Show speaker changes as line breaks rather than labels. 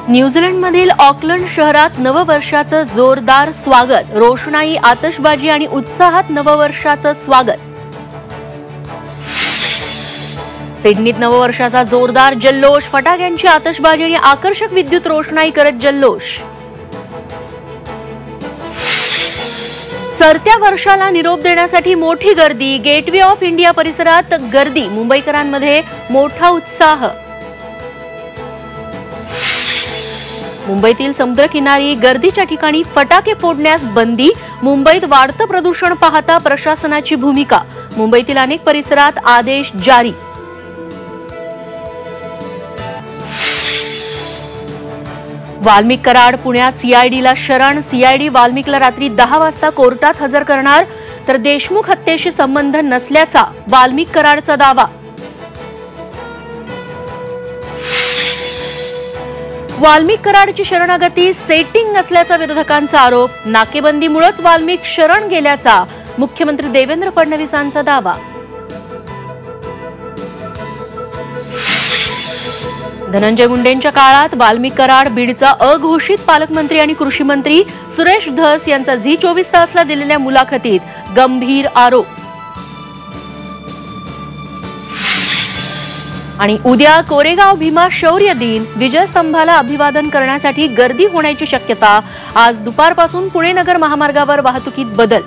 न्यूझीलंडमधील Auckland शहरात नववर्षाचं जोरदार स्वागत, रोषणाई, आतषबाजी आणि उत्साहात नववर्षाचं स्वागत। सिडनीत नववर्षाचा जोरदार जल्लोष, फटाक्यांची आतषबाजी आणि आकर्षक विद्युत रोषणाई करत जल्लोष। सरत्या वर्षाला निरोप देण्यासाठी मोठी गर्दी, गेटवे ऑफ इंडिया परिसरात गर्दी, मुंबईकरांमध्ये मोठा उत्साह। मुंबईतील समुद्रकिनारी गर्दीच्या ठिकाणी फटाके फोडण्यास बंदी, मुंबईत वाढतं प्रदूषण पाहता प्रशासनाची भूमिका, मुंबईतील अनेक परिसरात आदेश जारी। वाल्मिक कराड पुण्यात सीआयडीला शरण, सीआयडी वाल्मिकला रात्री 10 वाजता कोर्टात हजर करणार, तर देशमुख हत्येशी संबंध नसल्याचा वाल्मिक कराडचा दावा। वाल्मिक कराडची शरणागती सेटिंग नसल्याचा विरोधकांचा आरोप, नाकेबंदीमुळेच वाल्मिक शरण गेल्याचा मुख्यमंत्री देवेंद्र फडणवीसांचा दावा। धनंजय मुंडेंच्या काळात वाल्मिक कराड बीडचा अघोषित पालकमंत्री आणि कृषी मंत्री, सुरेश धस यांचा झी24 तासला दिलेल्या मुलाखतीत गंभीर आरोप। आणि उद्या कोरेगाव भीमा शौर्य दिन, विजयस्तंभाला अभिवादन करण्यासाठी गर्दी होण्याची शक्यता, आज दुपारपासून पुणे नगर महामार्गावर वाहतुकीत बदल।